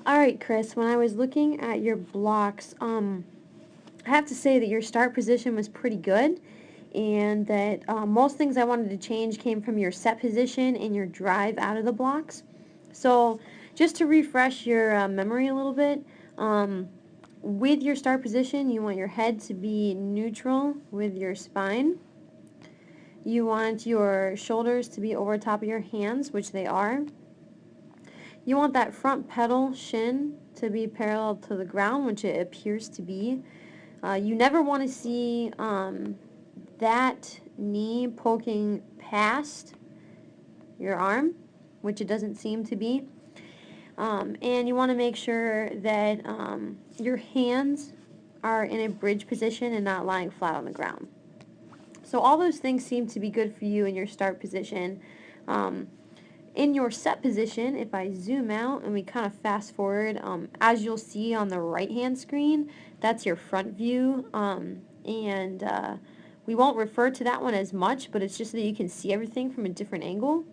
Alright, Chris, when I was looking at your blocks, I have to say that your start position was pretty good, and that most things I wanted to change came from your set position and your drive out of the blocks. So, just to refresh your memory a little bit, with your start position, you want your head to be neutral with your spine. You want your shoulders to be over top of your hands, which they are. You want that front pedal shin to be parallel to the ground, which it appears to be. You never want to see that knee poking past your arm, which it doesn't seem to be. And you want to make sure that your hands are in a bridge position and not lying flat on the ground. So all those things seem to be good for you in your start position. In your set position, if I zoom out and we kind of fast forward, as you'll see on the right hand screen, that's your front view, and we won't refer to that one as much, but it's just so that you can see everything from a different angle.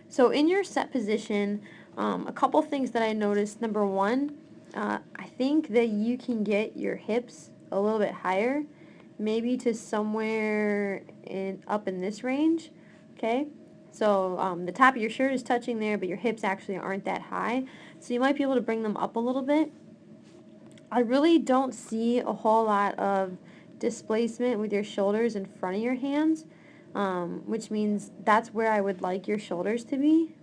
So in your set position, a couple things that I noticed. Number one, I think that you can get your hips a little bit higher, maybe to somewhere up in this range, okay? So the top of your shirt is touching there, but your hips actually aren't that high. So you might be able to bring them up a little bit. I really don't see a whole lot of displacement with your shoulders in front of your hands, which means that's where I would like your shoulders to be,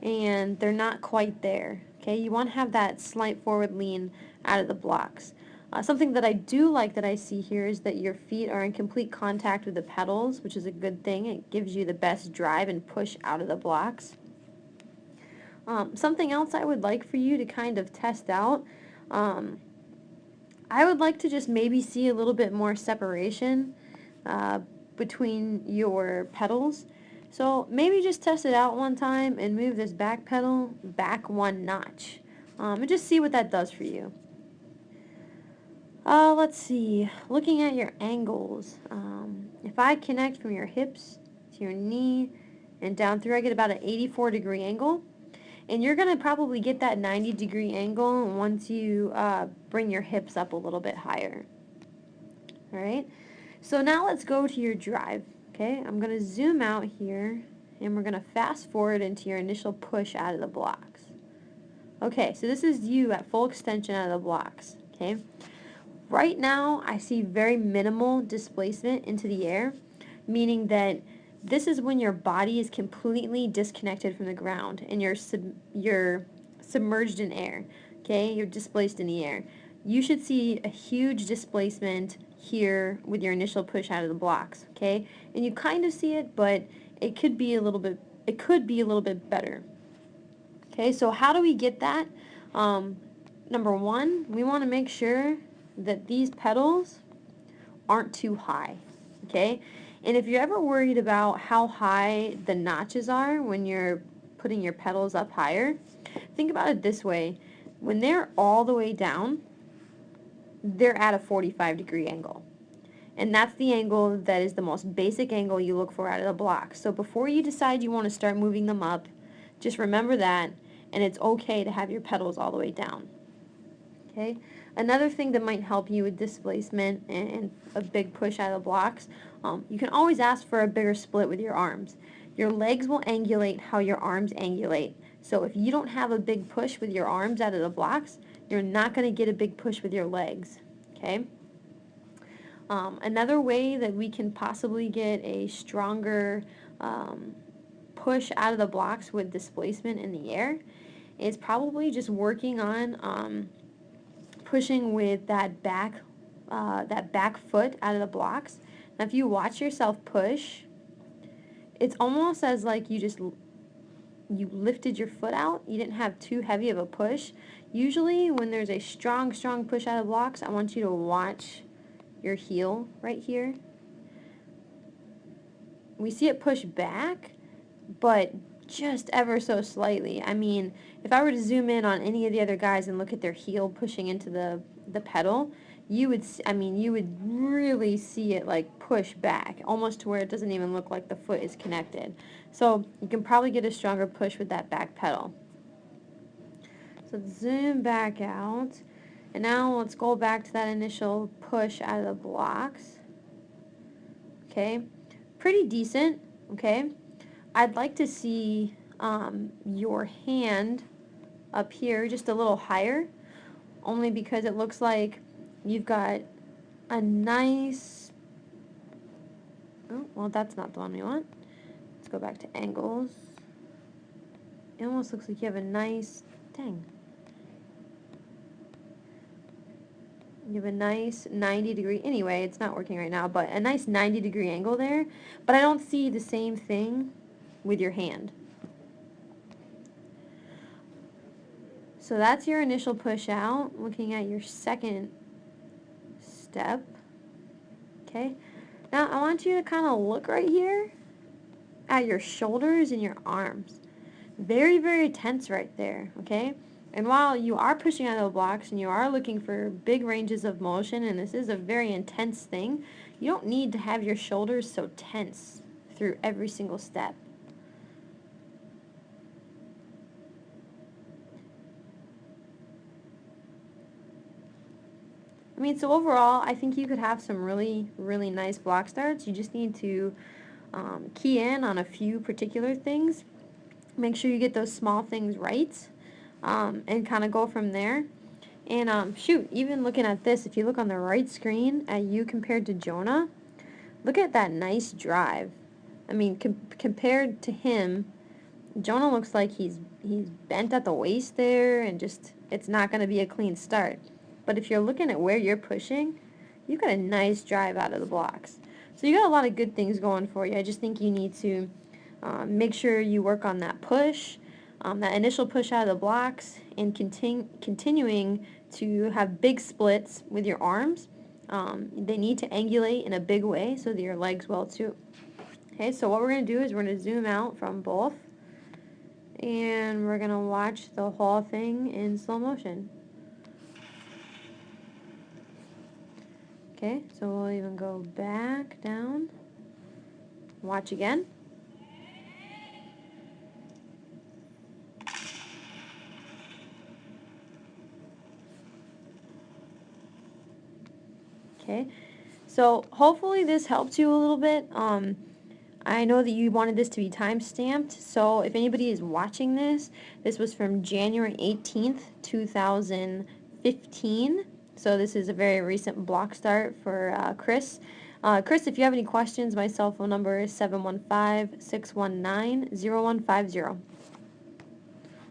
and they're not quite there. Okay, you want to have that slight forward lean out of the blocks. Something that I do like that I see here is that your feet are in complete contact with the pedals, which is a good thing. It gives you the best drive and push out of the blocks. Something else I would like for you to kind of test out, I would like to just maybe see a little bit more separation between your pedals. So maybe just test it out one time and move this back pedal back one notch. And just see what that does for you. Let's see. Looking at your angles, if I connect from your hips to your knee and down through, I get about an 84-degree angle. And you're going to probably get that 90-degree angle once you bring your hips up a little bit higher. Alright, so now let's go to your drive. Okay, I'm going to zoom out here, and we're going to fast forward into your initial push out of the blocks. Okay, so this is you at full extension out of the blocks. Okay, right now I see very minimal displacement into the air, meaning that this is when your body is completely disconnected from the ground and you're submerged in air. Okay, you're displaced in the air. You should see a huge displacement here with your initial push out of the blocks. Okay, and you kind of see it, but it could be a little bit. It could be a little bit better. Okay, so how do we get that? Number one, we want to make sure that these pedals aren't too high. Okay. And if you're ever worried about how high the notches are when you're putting your pedals up higher, think about it this way. When they're all the way down, they're at a 45-degree angle. And that's the angle that is the most basic angle you look for out of the block. So before you decide you want to start moving them up, just remember that, and it's okay to have your pedals all the way down. Okay. Another thing that might help you with displacement and a big push out of the blocks, you can always ask for a bigger split with your arms. Your legs will angulate how your arms angulate. So if you don't have a big push with your arms out of the blocks, you're not going to get a big push with your legs. Okay. Another way that we can possibly get a stronger push out of the blocks with displacement in the air is probably just working on pushing with that back foot out of the blocks. Now, if you watch yourself push, it's almost as like you lifted your foot out. You didn't have too heavy of a push. Usually, when there's a strong push out of blocks, I want you to watch your heel right here. We see it push back, but just ever so slightly. I mean, if I were to zoom in on any of the other guys and look at their heel pushing into the pedal, you would really see it like push back, almost to where it doesn't even look like the foot is connected. So you can probably get a stronger push with that back pedal. So let's zoom back out. And now let's go back to that initial push out of the blocks. Okay, pretty decent. Okay, I'd like to see your hand up here just a little higher, only because it looks like you've got a nice, oh, well, that's not the one we want. Let's go back to angles. It almost looks like you have a nice, dang. You have a nice 90-degree, anyway, it's not working right now, but a nice 90-degree angle there. But I don't see the same thing with your hand. So that's your initial push out. Looking at your second step. Okay. Now I want you to kind of look right here at your shoulders and your arms. Very, very tense right there. Okay. And while you are pushing out of the blocks and you are looking for big ranges of motion, and this is a very intense thing, you don't need to have your shoulders so tense through every single step. I mean, so overall, I think you could have some really, really nice block starts. You just need to key in on a few particular things. Make sure you get those small things right, and kind of go from there. And shoot, even looking at this, if you look on the right screen at you compared to Jonah, look at that nice drive. I mean, compared to him, Jonah looks like he's bent at the waist there, and just it's not going to be a clean start. But if you're looking at where you're pushing, you've got a nice drive out of the blocks. So you got a lot of good things going for you. I just think you need to make sure you work on that push, that initial push out of the blocks, and continuing to have big splits with your arms. They need to angulate in a big way so that your legs will too. Okay, so what we're going to do is we're going to zoom out from both, and we're going to watch the whole thing in slow motion. Okay, so we'll even go back down. Watch again. Okay, so hopefully this helps you a little bit. I know that you wanted this to be time stamped, so if anybody is watching this, this was from January 18th, 2015. So this is a very recent block start for Chris. Chris, if you have any questions, my cell phone number is 715-619-0150.